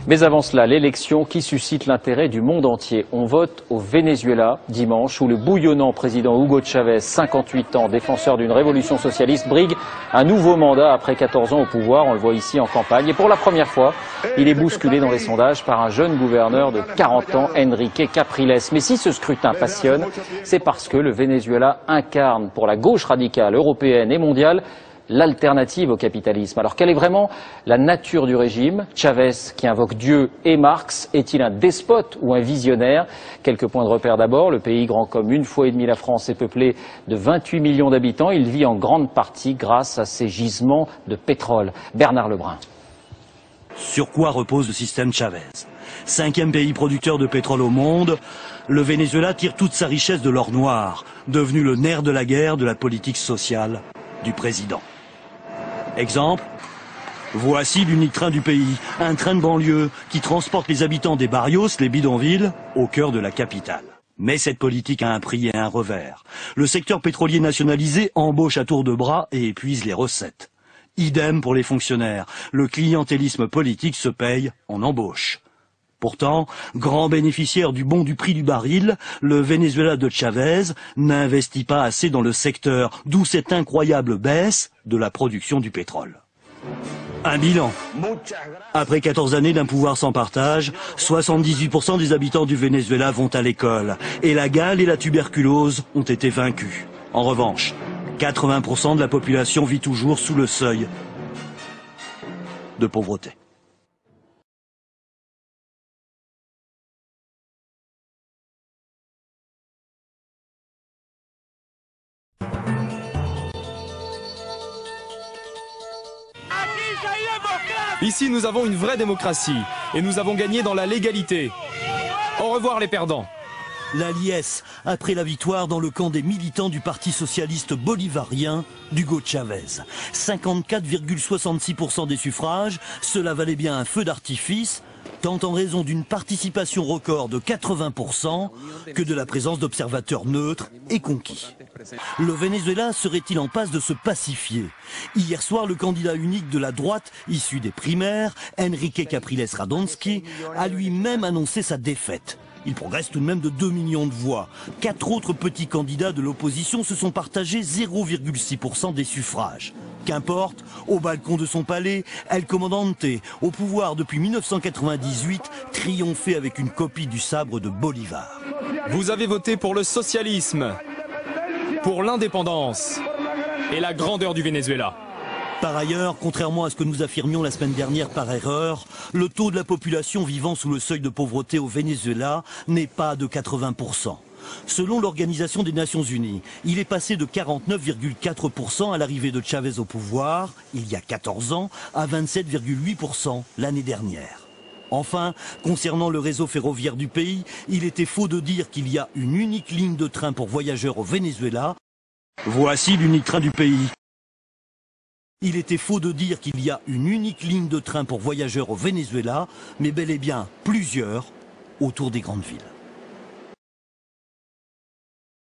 Mais avant cela, l'élection qui suscite l'intérêt du monde entier. On vote au Venezuela dimanche où le bouillonnant président Hugo Chavez, 58 ans, défenseur d'une révolution socialiste, brigue un nouveau mandat après 14 ans au pouvoir. On le voit ici en campagne. Et pour la première fois, il est bousculé dans les sondages par un jeune gouverneur de 40 ans, Enrique Capriles. Mais si ce scrutin passionne, c'est parce que le Venezuela incarne pour la gauche radicale européenne et mondiale l'alternative au capitalisme. Alors quelle est vraiment la nature du régime? Chavez, qui invoque Dieu et Marx, est-il un despote ou un visionnaire? Quelques points de repère d'abord. Le pays, grand comme une fois et demie la France, est peuplé de 28 millions d'habitants. Il vit en grande partie grâce à ses gisements de pétrole. Bernard Lebrun. Sur quoi repose le système Chavez? 5e pays producteur de pétrole au monde, le Venezuela tire toute sa richesse de l'or noir, devenu le nerf de la guerre de la politique sociale du président. Exemple, voici l'unique train du pays, un train de banlieue qui transporte les habitants des barrios, les bidonvilles, au cœur de la capitale. Mais cette politique a un prix et un revers. Le secteur pétrolier nationalisé embauche à tour de bras et épuise les recettes. Idem pour les fonctionnaires. Le clientélisme politique se paye en embauche. Pourtant, grand bénéficiaire du bond du prix du baril, le Venezuela de Chavez n'investit pas assez dans le secteur, d'où cette incroyable baisse de la production du pétrole. Un bilan. Après 14 années d'un pouvoir sans partage, 78% des habitants du Venezuela vont à l'école. Et la gale et la tuberculose ont été vaincus. En revanche, 80% de la population vit toujours sous le seuil de pauvreté. Ici, nous avons une vraie démocratie et nous avons gagné dans la légalité. Au revoir les perdants. La liesse, après la victoire dans le camp des militants du Parti socialiste bolivarien d'Hugo Chavez. 54,66% des suffrages, cela valait bien un feu d'artifice, tant en raison d'une participation record de 80% que de la présence d'observateurs neutres et conquis. Le Venezuela serait-il en passe de se pacifier? Hier soir, le candidat unique de la droite, issu des primaires, Enrique Capriles Radonski, a lui-même annoncé sa défaite. Il progresse tout de même de 2 millions de voix. 4 autres petits candidats de l'opposition se sont partagés 0,6% des suffrages. Qu'importe, au balcon de son palais, El Comandante, au pouvoir depuis 1998, triomphait avec une copie du sabre de Bolivar. Vous avez voté pour le socialisme, pour l'indépendance et la grandeur du Venezuela. Par ailleurs, contrairement à ce que nous affirmions la semaine dernière par erreur, le taux de la population vivant sous le seuil de pauvreté au Venezuela n'est pas de 80%. Selon l'Organisation des Nations Unies, il est passé de 49,4% à l'arrivée de Chavez au pouvoir, il y a 14 ans, à 27,8% l'année dernière. Enfin, concernant le réseau ferroviaire du pays, il était faux de dire qu'il y a une unique ligne de train pour voyageurs au Venezuela. Voici l'unique train du pays. Il était faux de dire qu'il y a une unique ligne de train pour voyageurs au Venezuela, mais bel et bien plusieurs autour des grandes villes.